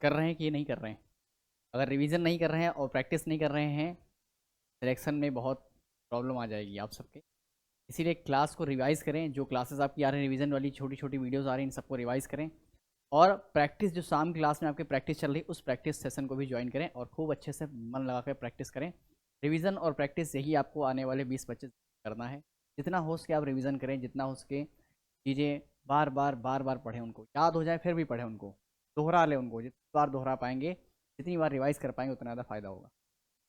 कर रहे हैं कि नहीं कर रहे हैं। अगर रिवीजन नहीं कर रहे हैं और प्रैक्टिस नहीं कर रहे हैं, सिलेक्शन में बहुत प्रॉब्लम आ जाएगी आप सबके। इसीलिए क्लास को रिवाइज़ करें, जो क्लासेस आपकी आ रही हैं रिवीजन वाली छोटी छोटी वीडियोस आ रही हैं, इन सबको रिवाइज़ करें। और प्रैक्टिस जो शाम क्लास में आपकी प्रैक्टिस चल रही है, उस प्रैक्टिस सेशन को भी ज्वाइन करें और खूब अच्छे से मन लगा कर प्रैक्टिस करें। रिवीजन और प्रैक्टिस यही आपको आने वाले 20-25 करना है। जितना हो सके आप रिवीजन करें, जितना हो सके चीज़ें बार बार बार बार पढ़ें, उनको याद हो जाए फिर भी पढ़ें, उनको दोहरा लें, उनको जितनी बार दोहरा पाएंगे, जितनी बार रिवाइज कर पाएंगे, उतना ज़्यादा फ़ायदा होगा।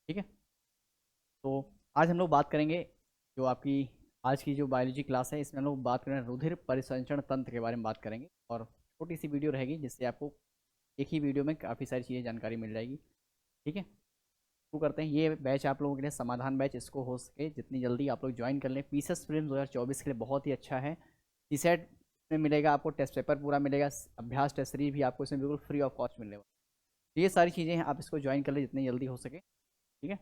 ठीक है, तो आज हम लोग बात करेंगे, जो आपकी आज की जो बायोलॉजी क्लास है, इसमें हम लोग बात करेंगे रुधिर परिसंचरण तंत्र के बारे में बात करेंगे। और छोटी सी वीडियो रहेगी, जिससे आपको एक ही वीडियो में काफ़ी सारी चीज़ें जानकारी मिल जाएगी। ठीक है, शुरू करते हैं। ये बैच आप लोगों के लिए समाधान बैच, इसको हो सके जितनी जल्दी आप लोग ज्वाइन कर लें। पीसीएस प्रीलिम्स 2024 के लिए बहुत ही अच्छा है। सीसेट में मिलेगा आपको, टेस्ट पेपर पूरा मिलेगा, अभ्यास टेस्ट सीरीज भी आपको इसमें बिल्कुल फ्री ऑफ कॉस्ट मिलेगा। तो ये सारी चीज़ें हैं, आप इसको ज्वाइन कर लें जितनी जल्दी हो सके। ठीक है,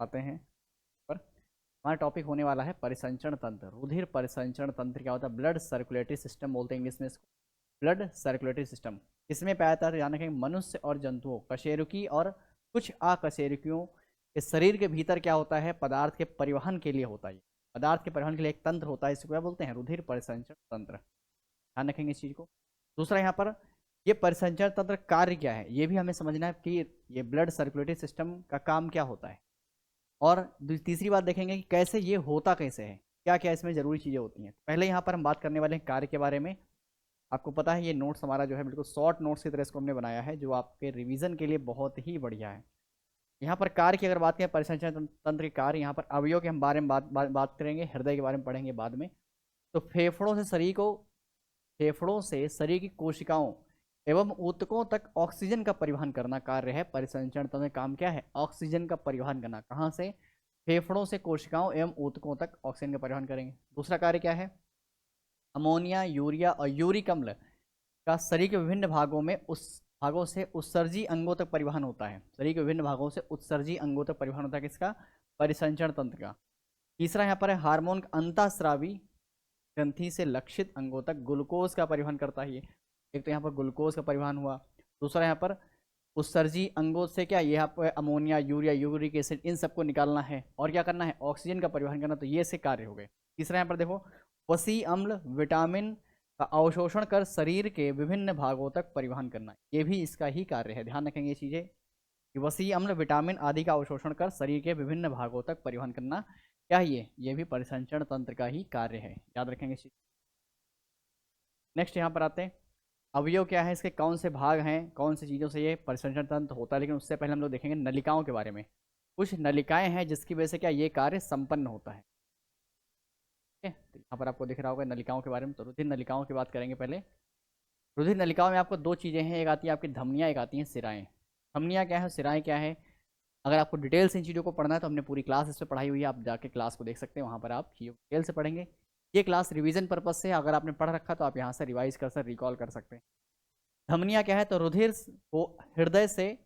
आते हैं पर हमारा टॉपिक होने वाला है परिसंचरण तंत्र। रुधिर परिसंचरण तंत्र क्या होता है? ब्लड सर्कुलेटरी सिस्टम बोलते हैं इंग्लिश में इसको, ब्लड सर्कुलेटरी सिस्टम। इसमें पाया जाता है, ध्यान रखें, मनुष्य और जंतुओं, कशेरुकी और कुछ अकशेरुकियों के शरीर के भीतर क्या होता है, पदार्थ के परिवहन के लिए होता है। पदार्थ के परिवहन के लिए एक तंत्र होता है, इसको क्या बोलते हैं? रुधिर परिसंचरण तंत्र। ध्यान रखेंगे इस चीज़ को। दूसरा यहाँ पर, ये परिसंचरण तंत्र कार्य क्या है, ये भी हमें समझना है कि ये ब्लड सर्कुलेटरी सिस्टम का काम क्या होता है। और तीसरी बात देखेंगे कि कैसे ये होता कैसे है, क्या क्या इसमें ज़रूरी चीज़ें होती हैं। पहले यहाँ पर हम बात करने वाले हैं कार्य के बारे में। आपको पता है ये नोट्स हमारा जो है बिल्कुल शॉर्ट नोट्स की तरह इसको हमने बनाया है, जो आपके रिवीजन के लिए बहुत ही बढ़िया है। यहाँ पर कार्य की अगर बात करें, परिसंचरण तंत्र के कार्य, यहाँ पर अवयव के हम बारे में बात करेंगे, हृदय के बारे में पढ़ेंगे बाद में। तो फेफड़ों से शरीर की कोशिकाओं एवं ऊतकों तक ऑक्सीजन का परिवहन करना कार्य है परिसंचरण तंत्र। काम क्या है? ऑक्सीजन का परिवहन करना। कहाँ से? फेफड़ों से कोशिकाओं एवं ऊतकों तक ऑक्सीजन का परिवहन करेंगे। दूसरा कार्य क्या है? अमोनिया, यूरिया और यूरिक अम्ल का शरीर के विभिन्न भागों से उत्सर्जी अंगों तक परिवहन होता है। शरीर के विभिन्न भागों से उत्सर्जी अंगों तक परिवहन होता है, किसका? परिसंचरण तंत्र का। तीसरा यहाँ पर है हार्मोन अंतःस्रावी ग्रंथि से लक्षित अंगों तक ग्लूकोज का परिवहन करता है ये। एक तो यहाँ पर ग्लूकोज का परिवहन हुआ, दूसरा यहाँ पर उत्सर्जी अंगों से क्या, यहाँ पर अमोनिया, यूरिया, यूरिक एसिड, इन सबको निकालना है और क्या करना है? ऑक्सीजन का परिवहन करना। तो ये से कार्य हो गए। तीसरा यहाँ पर देखो, वसी अम्ल विटामिन का अवशोषण कर शरीर के विभिन्न भागों तक परिवहन करना, ये भी इसका ही कार्य है। ध्यान रखेंगे ये चीज़ें कि वसी अम्ल विटामिन आदि का अवशोषण कर शरीर के विभिन्न भागों तक परिवहन करना क्या है? ये भी परिसंचरण तंत्र का ही कार्य है, याद रखेंगे इस चीज। नेक्स्ट यहाँ पर आते हैं, अवयव क्या है इसके, कौन से भाग हैं, कौन सी चीज़ों से ये परिसंचरण तंत्र होता है। लेकिन उससे पहले हम लोग देखेंगे नलिकाओं के बारे में। कुछ नलिकाएं हैं जिसकी वजह से क्या ये कार्य संपन्न होता है। ठीक है, तो यहाँ पर आपको दिख रहा होगा नलिकाओं के बारे में। तो रुधिर नलिकाओं की बात करेंगे पहले। रुधिर नलिकाओं में आपको दो चीज़ें हैं, एक आती है आपकी धमनियाँ, एक आती हैं सिराएं। धमनियाँ क्या है, सिराएं क्या है? अगर आपको डिटेल से इन चीज़ों को पढ़ना है तो हमने पूरी क्लास इस पर पढ़ाई हुई है, आप जाके क्लास को देख सकते हैं, वहाँ पर आप चीज़ों डिटेल से पढ़ेंगे। ये क्लास रिवीजन पर्पज से, अगर आपने पढ़ रखा तो आप यहाँ से रिवाइज कर सकते, रिकॉल कर सकते हैं। धमनियाँ क्या है? तो रुधिर को हृदय से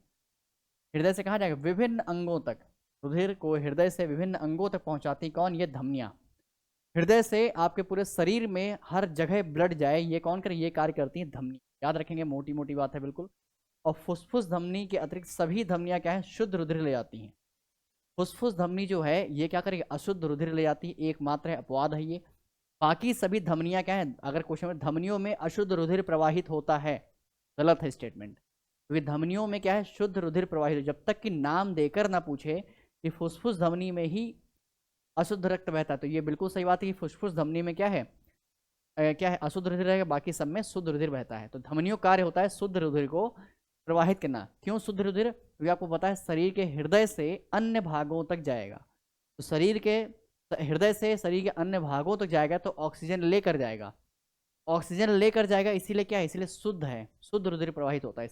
कहाँ जाएगा? विभिन्न अंगों तक। रुधिर को हृदय से विभिन्न अंगों तक पहुँचाती कौन? ये धमनियाँ। हृदय से आपके पूरे शरीर में हर जगह ब्लड जाए, ये कौन करे? ये कार्य करती है धमनी। याद रखेंगे, मोटी मोटी बात है बिल्कुल। और फुसफुस धमनी के अतिरिक्त सभी धमनियाँ क्या है? शुद्ध रुधिर ले जाती हैं। फुसफुस धमनी जो है ये क्या करेगी? अशुद्ध रुधिर ले जाती है, एकमात्र है, अपवाद है ये। बाकी सभी धमनियाँ क्या है? अगर क्वेश्चन में धमनियों में अशुद्ध रुधिर प्रवाहित होता है, गलत है स्टेटमेंट। क्योंकि धमनियों में क्या है? शुद्ध रुधिर प्रवाहित। जब तक कि नाम देकर ना पूछे कि फुसफुस धमनी में ही अशुद्ध रक्त बहता है, तो ये बिल्कुल सही बात है कि फुसफुस धमनी में क्या है? क्या है? अशुद्ध रुधिर रहेगा, बाकी सब में शुद्ध रुधिर बहता है। तो धमनियों कार्य होता है शुद्ध रुधिर को प्रवाहित करना। क्यों शुद्ध रुधिर? क्योंकि आपको पता है शरीर के हृदय से अन्य भागों तक जाएगा। तो शरीर के हृदय से शरीर के अन्य भागों तक जाएगा तो ऑक्सीजन लेकर जाएगा, ऑक्सीजन लेकर जाएगा, इसीलिए क्या है? इसीलिए शुद्ध है, शुद्ध रुधिर प्रवाहित होता है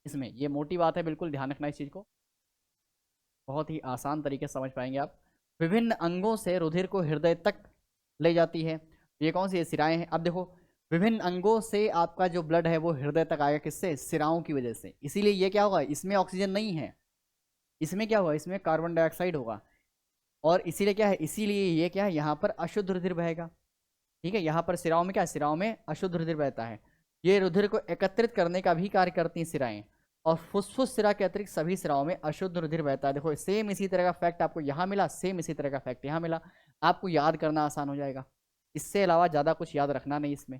इसमें। ये मोटी बात है, बिल्कुल ध्यान रखना इस चीज़ को, बहुत ही आसान तरीके से समझ पाएंगे आप। विभिन्न अंगों से रुधिर को हृदय तक ले जाती है। ये कौन सी? ये सिराएं हैं। अब देखो, विभिन्न अंगों से आपका जो ब्लड है वो हृदय तक आएगा, किससे? सिराओं की वजह से। इसीलिए ये क्या होगा? इसमें ऑक्सीजन नहीं है, इसमें क्या होगा? इसमें कार्बन डाइऑक्साइड होगा। और इसीलिए क्या है? इसीलिए ये क्या है? यहाँ पर अशुद्ध रुधिर बहेगा। ठीक है, यहाँ पर सिराओं में क्या है? सिराओं में अशुद्ध रुधिर बहता है। ये रुधिर को एकत्रित करने का भी कार्य करती हैं सिराएं। और फुसफुस सिरा के अतिरिक्त सभी सिराओं में अशुद्ध रुधिर बहता है। देखो सेम इसी तरह का फैक्ट आपको यहाँ मिला, सेम इसी तरह का फैक्ट यहाँ मिला, आपको याद करना आसान हो जाएगा। इससे अलावा ज़्यादा कुछ याद रखना नहीं इसमें,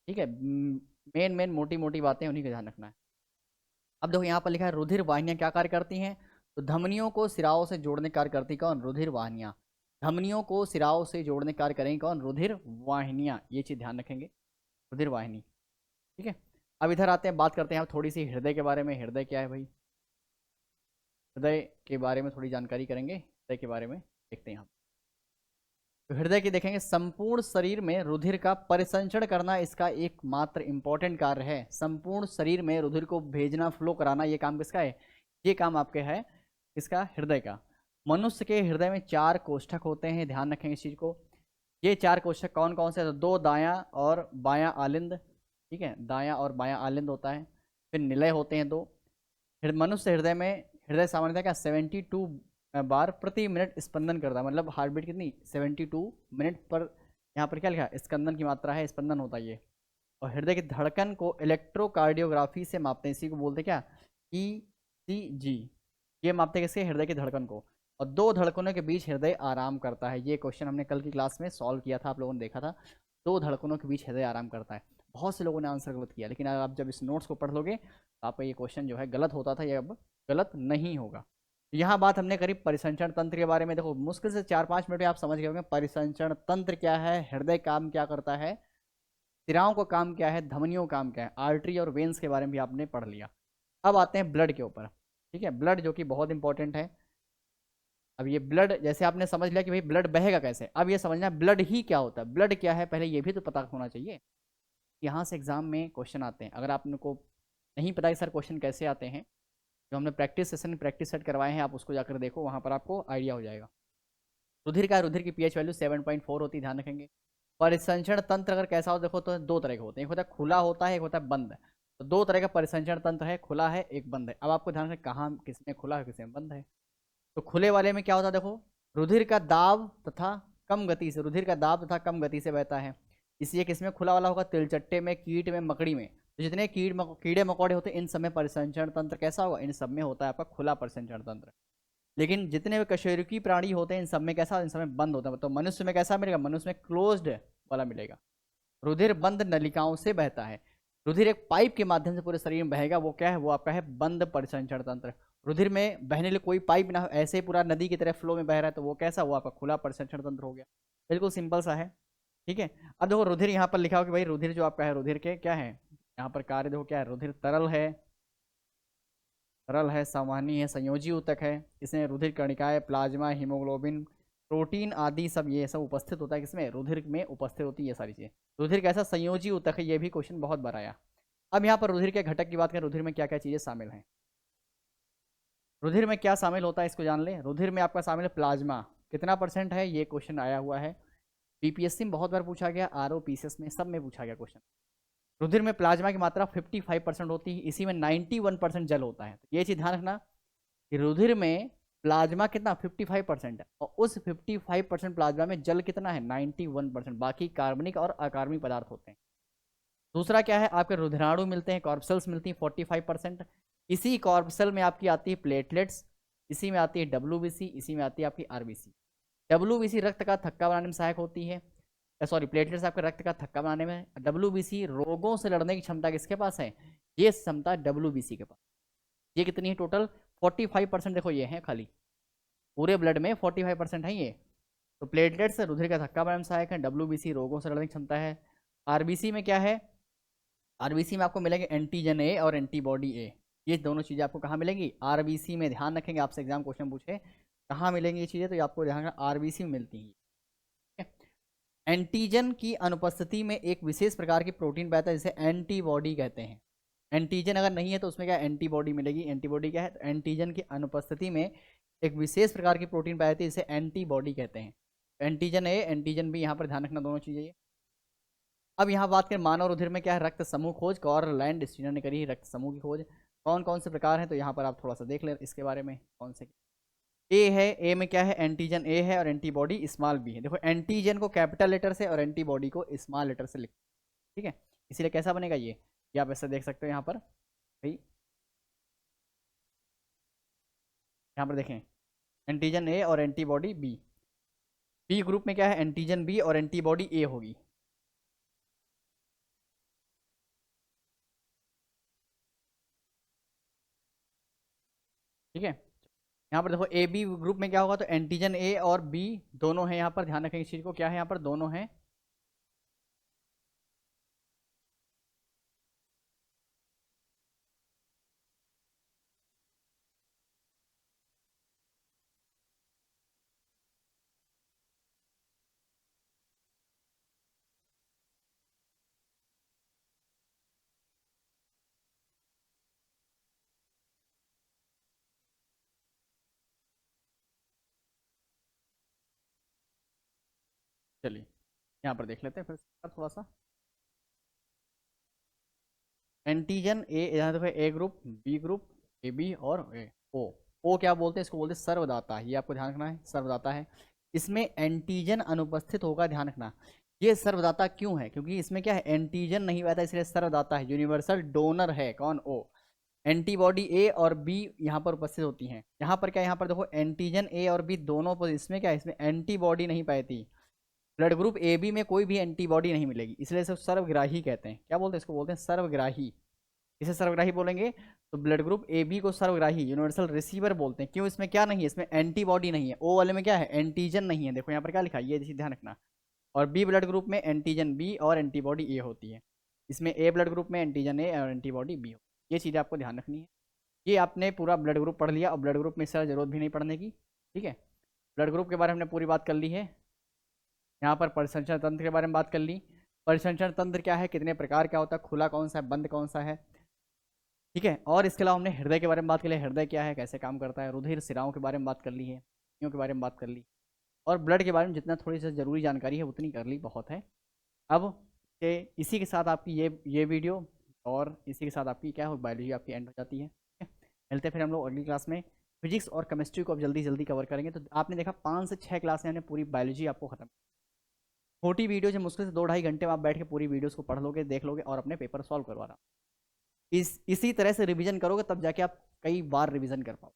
ठीक है। मेन मेन मोटी मोटी बातें उन्हीं का ध्यान रखना है। अब देखो यहाँ पर लिखा है रुधिर वाहिनियाँ क्या कार्य करती हैं, तो धमनियों को सिराओं से जोड़ने कार्य करती कौन, रुधिर वाहिनियाँ। धमनियों को सिराओं से जोड़ने कार्य करेंगे कौन, रुधिर वाहिनियाँ, ये चीज़ ध्यान रखेंगे, रुधिर वाहिनी, ठीक है। अब इधर आते हैं, बात करते हैं आप थोड़ी सी हृदय के बारे में। हृदय क्या है भाई, हृदय के बारे में थोड़ी जानकारी करेंगे, हृदय के बारे में देखते हैं हम। तो हृदय की देखेंगे, संपूर्ण शरीर में रुधिर का परिसंचरण करना इसका एकमात्र इंपॉर्टेंट कार्य है। संपूर्ण शरीर में रुधिर को भेजना, फ्लो कराना, ये काम किसका है, ये काम आपके है इसका, हृदय का। मनुष्य के हृदय में 4 कोष्ठक होते हैं, ध्यान रखेंगे इस चीज को। ये 4 कोष्ठक कौन कौन से, तो 2 दायां और बायां आलिंद, ठीक है, दायां और बायां आलिंद होता है। फिर निलय होते हैं 2। मनुष्य हृदय में, हृदय सामान्यतः क्या 72 बार प्रति मिनट स्पंदन करता है, मतलब हार्ट बीट कितनी 72 मिनट पर। यहाँ पर क्या लिखा है, स्कंदन की मात्रा है, स्पंदन होता है ये। और हृदय की धड़कन को इलेक्ट्रोकार्डियोग्राफी से मापते हैं, इसी को बोलते हैं क्या, ECG। ये मापते हैं किसके, हृदय की धड़कन को। और 2 धड़कनों के बीच हृदय आराम करता है। ये क्वेश्चन हमने कल की क्लास में सॉल्व किया था, आप लोगों ने देखा था। 2 धड़कनों के बीच हृदय आराम करता है। बहुत से लोगों ने आंसर गलत किया, लेकिन आप जब इस नोट्स को पढ़ लोगे तो आपका ये क्वेश्चन जो है गलत होता था, ये अब गलत नहीं होगा। यहाँ बात हमने करी परिसंचरण तंत्र के बारे में। देखो मुश्किल से 4-5 मिनट में आप समझ गए होंगे परिसंचरण तंत्र क्या है, हृदय काम क्या करता है, सिराओं का काम क्या है, धमनियों का काम क्या है, आर्टरी और वेन्स के बारे में भी आपने पढ़ लिया। अब आते हैं ब्लड के ऊपर, ठीक है, ब्लड जो कि बहुत इंपॉर्टेंट है। अब ये ब्लड जैसे आपने समझ लिया कि भाई ब्लड बहेगा कैसे, अब ये समझना ब्लड ही क्या होता है, ब्लड क्या है पहले ये भी तो पता होना चाहिए। यहाँ से एग्जाम में क्वेश्चन आते हैं, अगर आपको नहीं पता कि सर क्वेश्चन कैसे आते हैं, जो हमने प्रैक्टिस सेशन में प्रैक्टिस सेट करवाए हैं आप उसको जाकर देखो, वहाँ पर आपको आइडिया हो जाएगा। रुधिर की पीएच वैल्यू 7.4 होती है, ध्यान रखेंगे। परिसंचरण तंत्र अगर कैसा हो देखो तो 2 तरह के होते हैं, एक होता है खुला होता है, एक होता है बंद। तो 2 तरह का परिसंचरण तंत्र है, खुला है एक बंद है। अब आपको ध्यान रखें कहाँ किसमें खुला है किसमें बंद है। तो खुले वाले में क्या होता है, देखो रुधिर का दाब तथा कम गति से, रुधिर का दाब तथा कम गति से बहता है। इसलिए किसमें खुला वाला होगा, तिलचट्टे में, कीट में, मकड़ी में। तो जितने कीड़े मकोड़े होते हैं इन सब में परिसंचरण तंत्र कैसा होगा, इन सब में होता है आपका खुला परिसंचरण तंत्र। लेकिन जितने भी कशेरुकी प्राणी होते हैं इन सब में कैसा, इन सब में बंद होता है। तो मनुष्य में कैसा मिलेगा, मनुष्य में क्लोज्ड वाला मिलेगा। रुधिर बंद नलिकाओं से बहता है। रुधिर एक पाइप के माध्यम से पूरे शरीर में बहेगा, वो क्या है, वो आपका है बंद परिसंचरण तंत्र। रुधिर में बहने लिए कोई पाइप ना हो, ऐसे पूरा नदी की तरह फ्लो में बह रहा है, तो वो कैसा, वो आपका खुला परिसंचरण तंत्र हो गया। बिल्कुल सिंपल सा है, ठीक है। अब देखो रुधिर यहाँ पर लिखा हो कि भाई रुधिर जो आपका है, रुधिर के क्या है यहाँ पर कार्य, देखो क्या है, रुधिर तरल है, तरल है, सामान्य है, संयोजी ऊतक है। इसमें रुधिर कणिकाएं, प्लाज्मा, हीमोग्लोबिन, प्रोटीन आदि सब ये सब उपस्थित होता है, किसमें, रुधिर में उपस्थित होती है ये सारी चीजें। रुधिर कैसा, संयोजी ऊतक है, ये भी क्वेश्चन बहुत बार आया। अब यहाँ पर रुधिर के घटक की बात करें, रुधिर में क्या क्या चीजें शामिल हैं, रुधिर में क्या शामिल होता है इसको जान ले। रुधिर में आपका शामिल है प्लाज्मा, कितना % है, ये क्वेश्चन आया हुआ है, बीपीएससी में बहुत बार पूछा गया, आरओ पीसीएस में सब में पूछा गया क्वेश्चन। रुधिर में प्लाज्मा की मात्रा 55% होती है, इसी में 91% जल होता है। तो ये चीज ध्यान रखना कि रुधिर में प्लाज्मा कितना 55% है, और उस 55% प्लाज्मा में जल कितना है 91%, बाकी कार्बनिक और अकार्बनिक पदार्थ होते हैं। दूसरा क्या है, आपके रुधिराणु मिलते हैं, कॉर्पसेल्स मिलती हैं 45%। इसी कॉर्पसेल में आपकी आती है प्लेटलेट्स, इसी में आती है डब्ल्यूबीसी, इसी में आती है आपकी आरबीसी। डब्ल्यूबीसी रक्त का थक्का बनाने में सहायक होती है, सॉरी प्लेटलेट्स आपके रक्त का थक्का बनाने में। डब्ल्यूबीसी रोगों से लड़ने की क्षमता किसके पास है, ये क्षमता डब्ल्यूबीसी के पास। ये कितनी है टोटल 45%, देखो ये है खाली, पूरे ब्लड में 45% है ये। तो प्लेटलेट्स रुधिर का धक्का बनाने में सहायक है, डब्ल्यूबीसी रोगों से लड़ने की क्षमता है। आरबीसी में क्या है, आरबीसी में आपको मिलेंगे एंटीजन ए और एंटीबॉडी ए, ये दोनों चीज़ें आपको कहाँ मिलेंगी, आरबीसी में। ध्यान रखेंगे आपसे एग्जाम क्वेश्चन पूछे कहाँ मिलेंगी ये चीज़ें, तो आपको ध्यान आरबीसी में मिलती हैं। एंटीजन की अनुपस्थिति में एक विशेष प्रकार की प्रोटीन पाता है जिसे एंटीबॉडी कहते हैं। एंटीजन अगर नहीं है तो उसमें क्या एंटीबॉडी मिलेगी। एंटीबॉडी क्या है, तो एंटीजन की अनुपस्थिति में एक विशेष प्रकार की प्रोटीन पाई जाती है जिसे एंटीबॉडी कहते हैं। एंटीजन ए एंटीजन बी, यहाँ पर ध्यान रखना दोनों चीज़ें। अब यहाँ बात करें मानव रुधिर में क्या है, रक्त समूह खोज, कॉरलैंड स्टीनर ने करी रक्त समूह की खोज। कौन कौन से प्रकार हैं, तो यहाँ पर आप थोड़ा सा देख लें इसके बारे में, कौन से। ए है, ए में क्या है, एंटीजन ए है और एंटीबॉडी स्मॉल बी है। देखो एंटीजन को कैपिटल लेटर से और एंटीबॉडी को स्मॉल लेटर से लिख, ठीक है। इसीलिए कैसा बनेगा ये आप ऐसा देख सकते हो यहाँ पर भाई, यहाँ पर देखें एंटीजन ए और एंटीबॉडी बी। बी ग्रुप में क्या है, एंटीजन बी और एंटीबॉडी ए होगी। ठीक है, यहाँ पर देखो ए बी ग्रुप में क्या होगा, तो एंटीजन ए और बी दोनों हैं यहाँ पर, ध्यान रखें इस चीज को, क्या है यहाँ पर, दोनों हैं। चलिए यहाँ पर देख लेते हैं फिर थोड़ा सा। एंटीजन ए, यहाँ देखो A group B group A B और ए ओ। ओ क्या बोलते हैं, इसको बोलते हैं सर्वदाता, ये आपको ध्यान रखना है, सर्वदाता है। इसमें एंटीजन अनुपस्थित होगा, ध्यान रखना। ये सर्वदाता क्यों है, क्योंकि इसमें क्या है, एंटीजन नहीं पाता, इसलिए सर्वदाता है। यूनिवर्सल डोनर है कौन, ओ। एंटीबॉडी ए और बी यहाँ पर उपस्थित होती हैं। यहाँ पर क्या, यहाँ पर देखो एंटीजन ए और बी दोनों, इसमें क्या है, इसमें एंटीबॉडी नहीं पाती। ब्लड ग्रुप ए बी में कोई भी एंटीबॉडी नहीं मिलेगी, इसलिए इसे सर्वग्राही कहते हैं। क्या बोलते हैं, इसको बोलते हैं सर्वग्राही। इसे सर्वग्राही बोलेंगे तो ब्लड ग्रुप ए बी को सर्वग्राही यूनिवर्सल रिसीवर बोलते हैं। क्यों, इसमें क्या नहीं है, इसमें एंटीबॉडी नहीं है। ओ वाले में क्या है, एंटीजन नहीं है, देखो यहाँ पर क्या लिखा है, ये ध्यान रखना। और बी ब्लड ग्रुप में एंटीजन बी और एंटीबॉडी ए होती है। इसमें ए ब्लड ग्रुप में एंटीजन ए और एंटीबॉडी बी होती है। ये चीज़ें आपको ध्यान रखनी है। ये आपने पूरा ब्लड ग्रुप पढ़ लिया, और ब्लड ग्रुप में इस तरह जरूरत भी नहीं पढ़ने की। ठीक है, ब्लड ग्रुप के बारे में हमने पूरी बात कर ली है। यहाँ पर परिसंचरण तंत्र के बारे में बात कर ली। परिसंचरण तंत्र क्या है, कितने प्रकार का होता है, खुला कौन सा है, बंद कौन सा है। ठीक है, और इसके अलावा हमने हृदय के बारे में बात कर ली, हृदय क्या है, कैसे काम करता है। रुधिर सिराओं के बारे में बात कर ली है, के बारे में बात कर ली। और ब्लड के बारे में जितना थोड़ी सी ज़रूरी जानकारी है उतनी कर ली, बहुत है। अब इसी के साथ आपकी ये वीडियो और इसी के साथ आपकी क्या हो, बायोलॉजी आपकी एंड हो जाती है। ठीक है, मिलते हैं फिर हम लोग अगली क्लास में। फिजिक्स और केमिस्ट्री को अब जल्दी जल्दी कवर करेंगे। तो आपने देखा 5 से 6 क्लास में हमने पूरी बायोलॉजी आपको खत्म। छोटी वीडियो जो मुश्किल से 2-2.5 घंटे में आप बैठ के पूरी वीडियोस को पढ़ लोगे, देख लोगे और अपने पेपर सॉल्व करवा रहा। इसी तरह से रिवीजन करोगे तब जाके आप कई बार रिवीजन कर पाओ।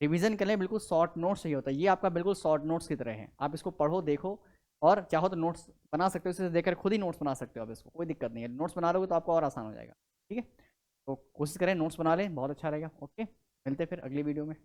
रिवीजन करने बिल्कुल शॉर्ट नोट्स चाहिए होता है, ये आपका बिल्कुल शॉर्ट नोट्स की तरह है। आप इसको पढ़ो, देखो, और चाहो तो नोट्स बना सकते हो, इसे देखकर खुद ही नोट्स बना सकते हो आप, इसको कोई दिक्कत नहीं है। नोट्स बना लोगे तो आपको और आसान हो जाएगा। ठीक है, तो कोशिश करें नोट्स बना लें, बहुत अच्छा रहेगा। ओके, मिलते हैं फिर अगली वीडियो में।